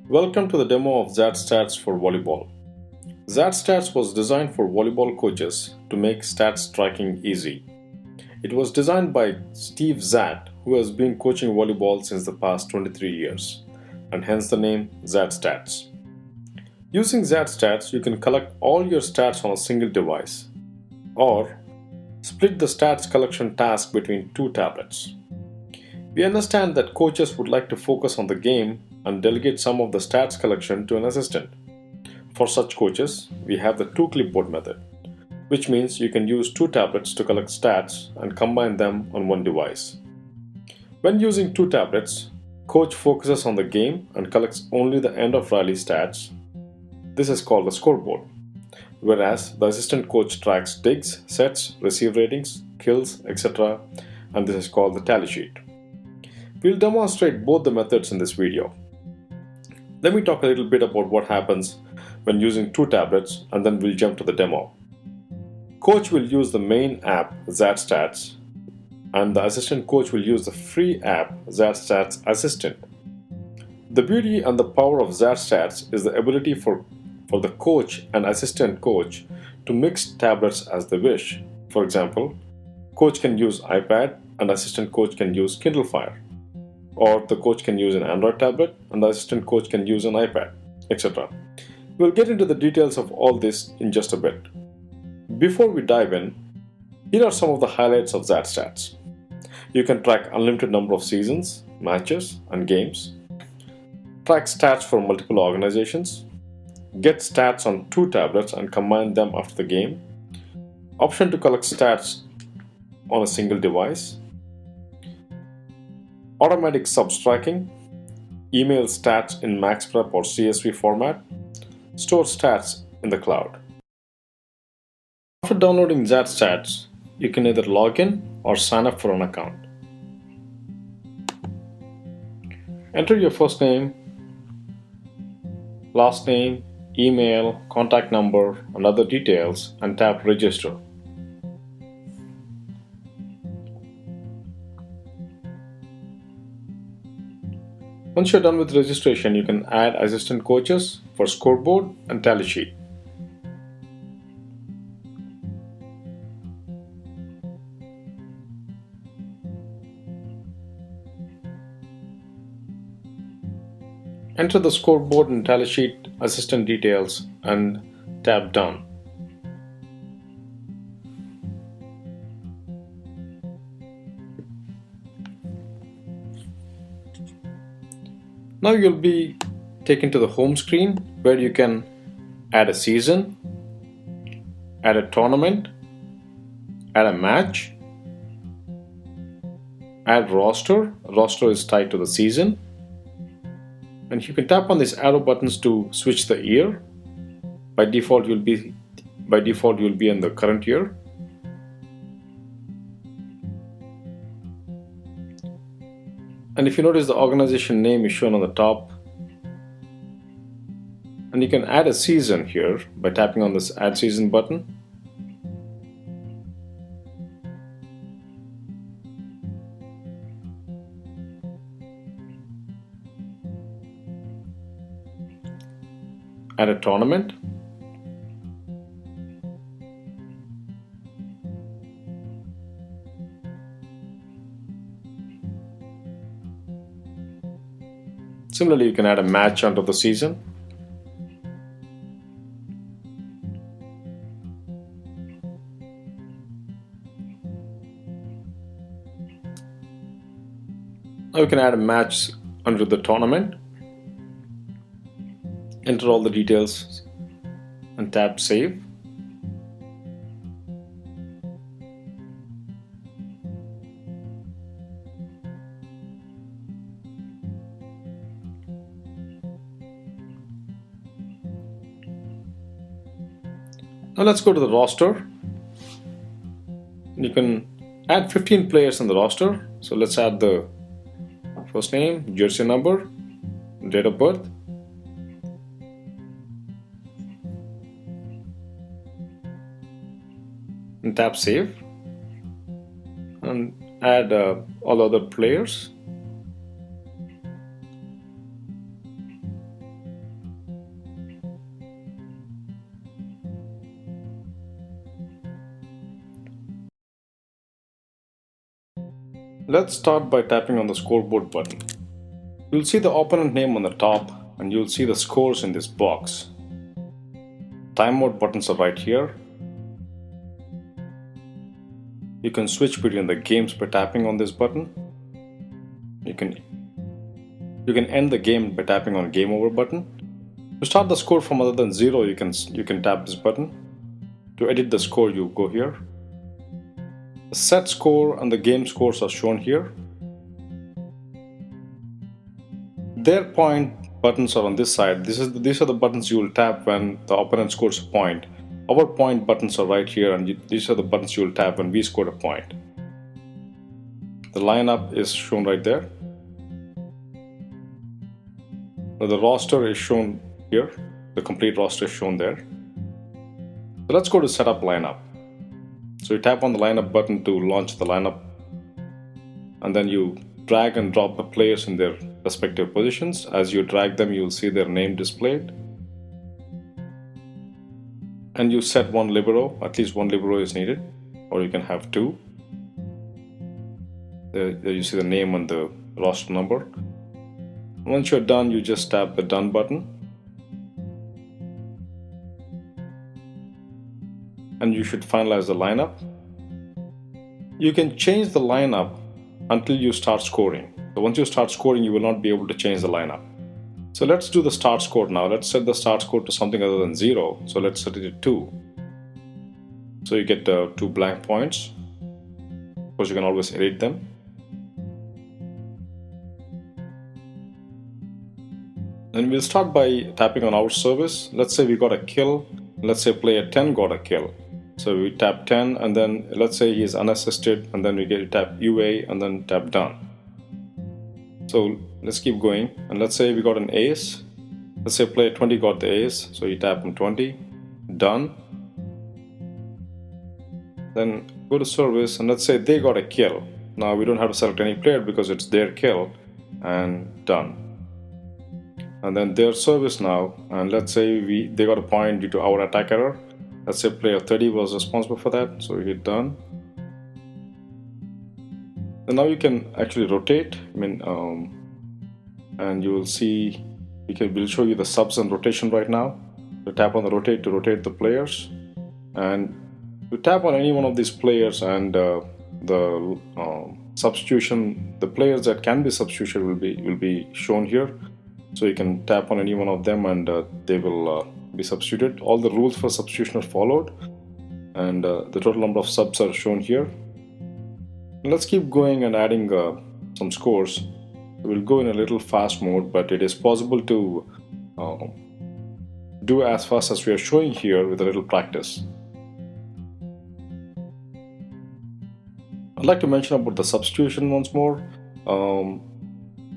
Welcome to the demo of ZatStats for volleyball. ZatStats was designed for volleyball coaches to make stats tracking easy. It was designed by Steve Zat, who has been coaching volleyball since the past 23 years, and hence the name ZatStats. Using ZatStats, you can collect all your stats on a single device, or split the stats collection task between two tablets. We understand that coaches would like to focus on the game and delegate some of the stats collection to an assistant. For such coaches, we have the two clipboard method, which means you can use two tablets to collect stats and combine them on one device. When using two tablets, coach focuses on the game and collects only the end of rally stats. This is called a scoreboard, whereas the assistant coach tracks digs, sets, receive ratings, kills, etc., and this is called the tally sheet. We'll demonstrate both the methods in this video. Let me talk a little bit about what happens when using two tablets, and then we'll jump to the demo. Coach will use the main app ZatStats, and the assistant coach will use the free app ZatStats Assistant. The beauty and the power of ZatStats is the ability for the coach and assistant coach to mix tablets as they wish. For example, coach can use iPad and assistant coach can use Kindle Fire. Or the coach can use an Android tablet and the assistant coach can use an iPad, etc. We'll get into the details of all this in just a bit. Before we dive in, here are some of the highlights of ZatStats. You can track unlimited number of seasons, matches, and games, track stats for multiple organizations, get stats on two tablets and combine them after the game, option to collect stats on a single device, automatic subtracking, email stats in MaxPrep or CSV format, store stats in the cloud. After downloading ZatStats, you can either log in or sign up for an account. Enter your first name, last name, email, contact number, and other details and tap register. Once you're done with registration, you can add assistant coaches for Scoreboard and Tallysheet. Enter the Scoreboard and Tallysheet assistant details and tap Done. Now you'll be taken to the home screen where you can add a season, add a tournament, add a match, add roster. Roster is tied to the season. And you can tap on these arrow buttons to switch the year. By default you'll be in the current year. And if you notice, the organization name is shown on the top. And you can add a season here by tapping on this Add Season button. Add a tournament. Similarly, you can add a match under the season. Now you can add a match under the tournament. Enter all the details and tap Save. Now let's go to the roster. You can add 15 players in the roster. So let's add the first name, jersey number, date of birth. And tap Save. And add all other players. Let's start by tapping on the scoreboard button. You'll see the opponent name on the top and you'll see the scores in this box. Timeout buttons are right here. You can switch between the games by tapping on this button. You can end the game by tapping on game over button. To start the score from other than 0, you can tap this button. To edit the score, you go here. The set score and the game scores are shown here. Their point buttons are on this side. These are the buttons you will tap when the opponent scores a point. Our point buttons are right here, and these are the buttons you will tap when we score a point. The lineup is shown right there. Now the roster is shown here. The complete roster is shown there. So let's go to setup lineup. So you tap on the lineup button to launch the lineup, and then you drag and drop the players in their respective positions. As you drag them, you'll see their name displayed. And you set one libero, at least one libero is needed, or you can have two. There you see the name and the roster number. Once you're done, you just tap the done button. And you should finalize the lineup. You can change the lineup until you start scoring. So once you start scoring, you will not be able to change the lineup. So let's do the start score now. Let's set the start score to something other than 0. So let's set it to 2. So you get 2 blank points. Of course, you can always edit them. And we'll start by tapping on our service. Let's say we got a kill. Let's say player 10 got a kill. So we tap 10, and then let's say he is unassisted, and then we get to tap UA and then tap done. So let's keep going, and let's say we got an ace. Let's say player 20 got the ace, so you tap on 20, done. Then go to service, and let's say they got a kill. Now we don't have to select any player because it's their kill, and done. And then their service now, and let's say they got a point due to our attack error. Let's say player 30 was responsible for that, so we hit done. And now you can actually rotate. And you will see we'll show you the subs and rotation right now. So tap on the rotate to rotate the players, and you tap on any one of these players, and the substitution, the players that can be substituted will be shown here. So you can tap on any one of them, and they will be substituted. All the rules for substitution are followed, and the total number of subs are shown here. Let's keep going and adding some scores. We'll go in a little fast mode, but it is possible to do as fast as we are showing here with a little practice. I'd like to mention about the substitution once more.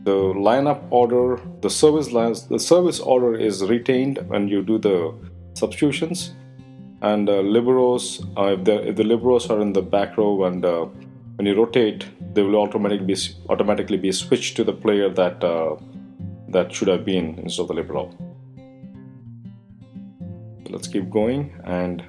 The lineup order, the service order is retained when you do the substitutions, and liberos, if the liberos are in the back row, and when you rotate, they will automatically be switched to the player that should have been instead of the libero. So let's keep going, and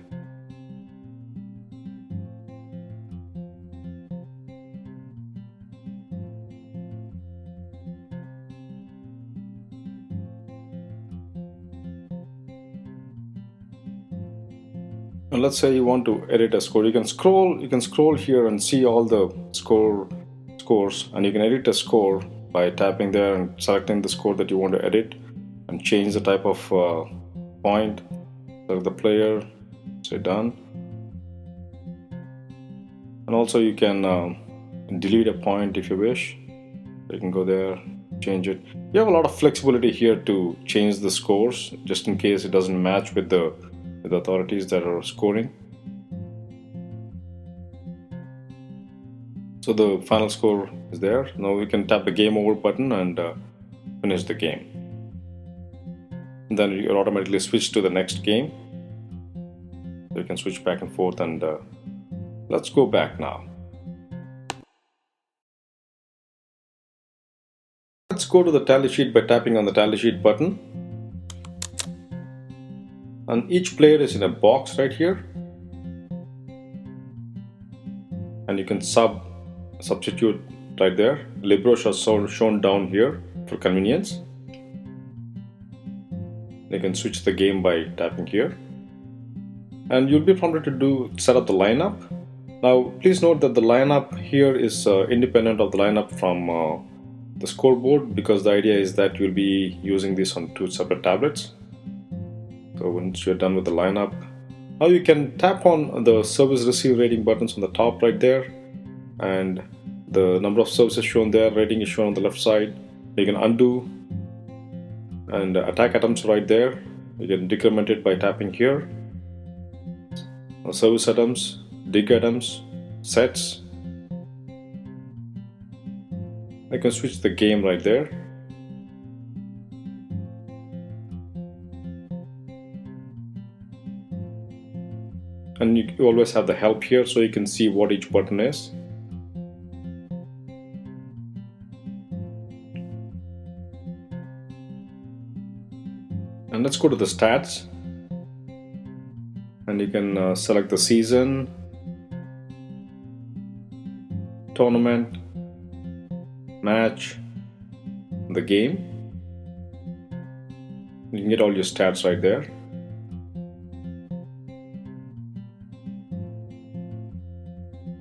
let's say you want to edit a score. You can scroll here and see all the scores, and you can edit a score by tapping there and selecting the score that you want to edit, and change the type of point, select the player, say done. And also you can delete a point if you wish. You can go there, change it. You have a lot of flexibility here to change the scores just in case it doesn't match with the authorities that are scoring. So the final score is there. Now we can tap the game over button and finish the game. And then you're automatically switch to the next game. So you can switch back and forth, and let's go back now. Let's go to the tally sheet by tapping on the tally sheet button. And each player is in a box right here. And you can substitute right there. Libros are shown down here for convenience. You can switch the game by tapping here. And you'll be prompted to set up the lineup. Now please note that the lineup here is independent of the lineup from the scoreboard, because the idea is that you'll be using this on two separate tablets. So once you're done with the lineup, now you can tap on the service receive rating buttons on the top right there, and the number of services shown there, rating is shown on the left side. You can undo, and attack items right there. You can decrement it by tapping here. Service items, dig items, sets. I can switch the game right there. And you always have the help here, so you can see what each button is. And let's go to the stats, and you can select the season, tournament, match, the game. You can get all your stats right there.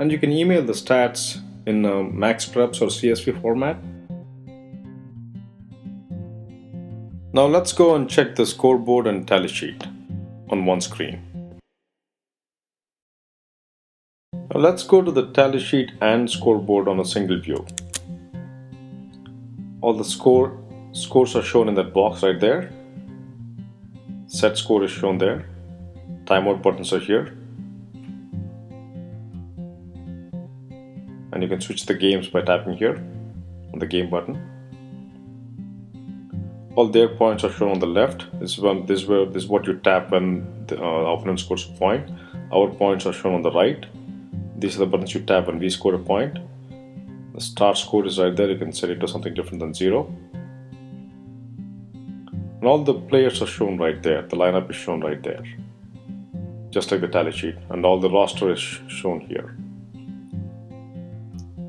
And you can email the stats in MaxPreps or CSV format. Now let's go and check the scoreboard and tally sheet on one screen. Now let's go to the tally sheet and scoreboard on a single view. All the scores are shown in that box right there. Set score is shown there. Timeout buttons are here. And you can switch the games by tapping here on the game button. All their points are shown on the left. This is what you tap when the opponent scores a point. Our points are shown on the right. These are the buttons you tap when we score a point. The start score is right there. You can set it to something different than 0. And all the players are shown right there. The lineup is shown right there, just like the tally sheet. And all the roster is shown here.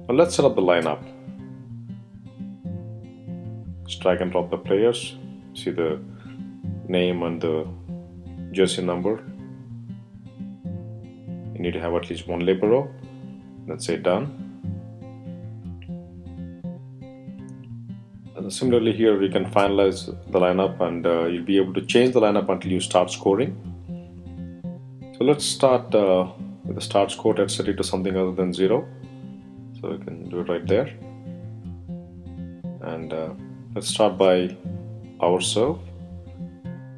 Now let's set up the lineup. Just drag and drop the players. See the name and the jersey number. You need to have at least one libero. Let's say done. And similarly here we can finalize the lineup, and you'll be able to change the lineup until you start scoring. So let's start with the start score. Let's set it to something other than 0. So we can do it right there. And let's start by our serve.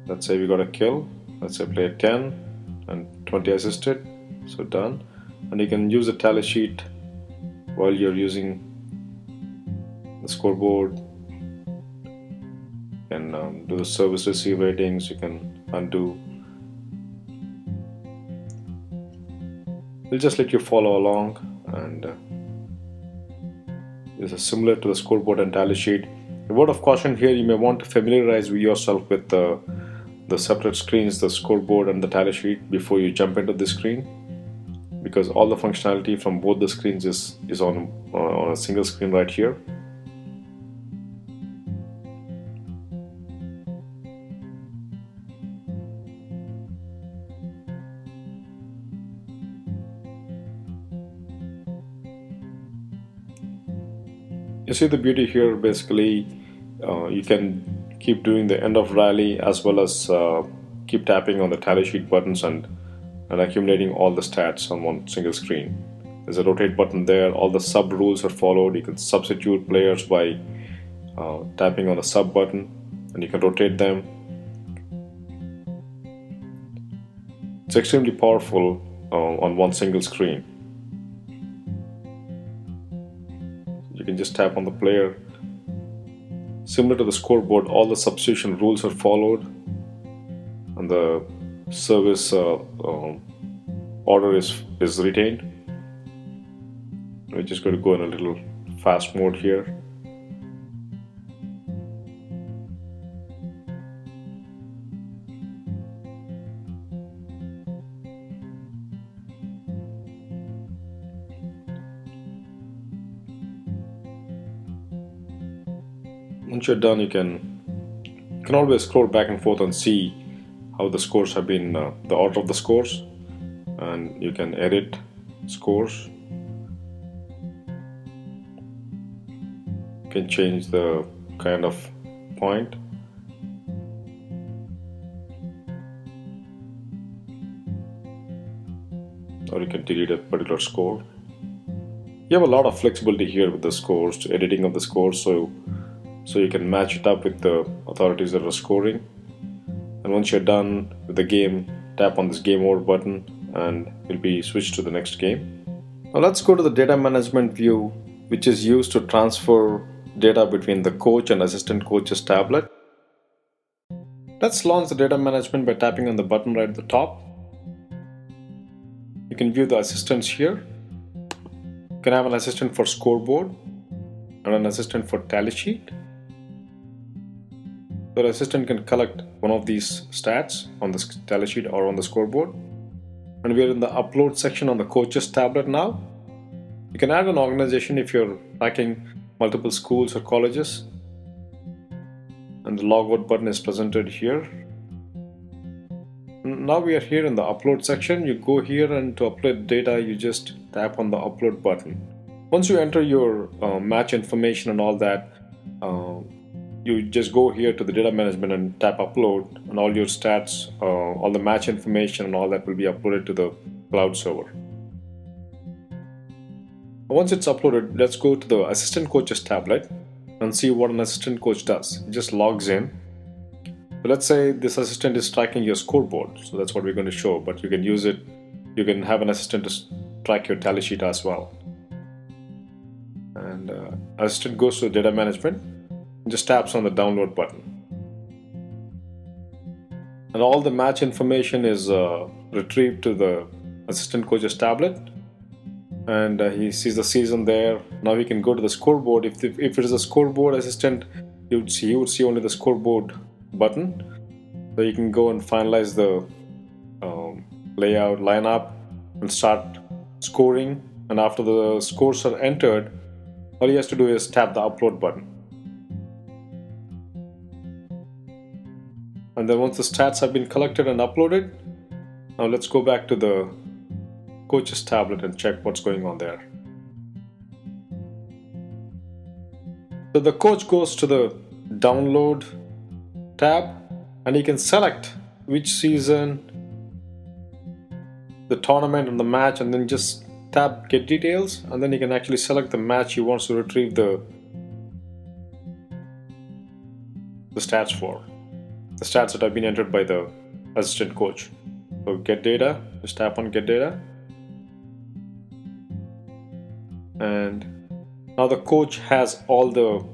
Let's say we got a kill. Let's say player 10 and 20 assisted. So done. And you can use the tally sheet while you're using the scoreboard. You can do the service receive ratings. You can undo. We'll just let you follow along, and this is similar to the scoreboard and tally sheet. A word of caution here: you may want to familiarize yourself with the separate screens, the scoreboard and the tally sheet, before you jump into this screen, because all the functionality from both the screens is on a single screen right here. You see the beauty here. Basically, you can keep doing the end of rally as well as keep tapping on the tally sheet buttons and accumulating all the stats on one single screen. There's a rotate button there. All the sub rules are followed. You can substitute players by tapping on the sub button, and you can rotate them. It's extremely powerful on one single screen. You can just tap on the player. Similar to the scoreboard, all the substitution rules are followed, and the service order is retained. We're just going to go in a little fast mode here. Once you're done, you can always scroll back and forth and see how the scores have been, the order of the scores, and you can edit scores. You can change the kind of point. Or you can delete a particular score. You have a lot of flexibility here with the scores, editing of the scores, so you can match it up with the authorities that are scoring. And once you're done with the game, tap on this game over button and you'll be switched to the next game. Now let's go to the data management view, which is used to transfer data between the coach and assistant coach's tablet. Let's launch the data management by tapping on the button right at the top. You can view the assistants here. You can have an assistant for Scoreboard and an assistant for Tallysheet. The assistant can collect one of these stats on the Tallysheet or on the Scoreboard. And we are in the upload section on the coach's tablet now. You can add an organization if you're tracking multiple schools or colleges. And the logout button is presented here. Now we are here in the upload section. You go here, and to upload data you just tap on the upload button. Once you enter your match information and all that, you just go here to the data management and tap upload, and all your stats, all the match information and all that will be uploaded to the cloud server. Once it's uploaded, let's go to the assistant coach's tablet and see what an assistant coach does. It just logs in. So let's say this assistant is tracking your scoreboard, so that's what we're going to show, but you can use it, you can have an assistant to track your tally sheet as well. And assistant goes to data management and just taps on the download button. And all the match information is retrieved to the assistant coach's tablet, and he sees the season there. Now he can go to the scoreboard. If it is a scoreboard assistant, he would see only the scoreboard button, so you can go and finalize the layout lineup and start scoring. And after the scores are entered, all he has to do is tap the upload button. And then once the stats have been collected and uploaded, now let's go back to the coach's tablet and check what's going on there. So the coach goes to the download tab and he can select which season, the tournament and the match, and then just tap get details, and then he can actually select the match he wants to retrieve the stats for, the stats that have been entered by the assistant coach. So get data, just tap on get data, and now the coach has all the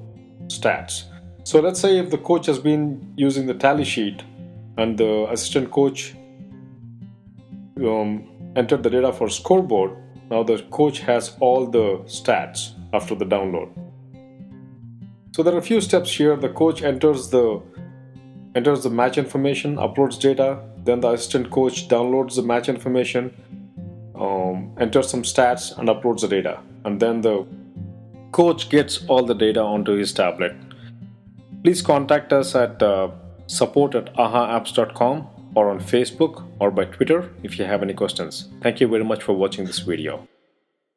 stats. So let's say if the coach has been using the tally sheet and the assistant coach entered the data for scoreboard, now the coach has all the stats after the download. So there are a few steps here. The coach enters the match information, uploads data, then the assistant coach downloads the match information, enters some stats and uploads the data, and then the coach gets all the data onto his tablet. Please contact us at support@ahaapps.com or on Facebook or by Twitter if you have any questions. Thank you very much for watching this video.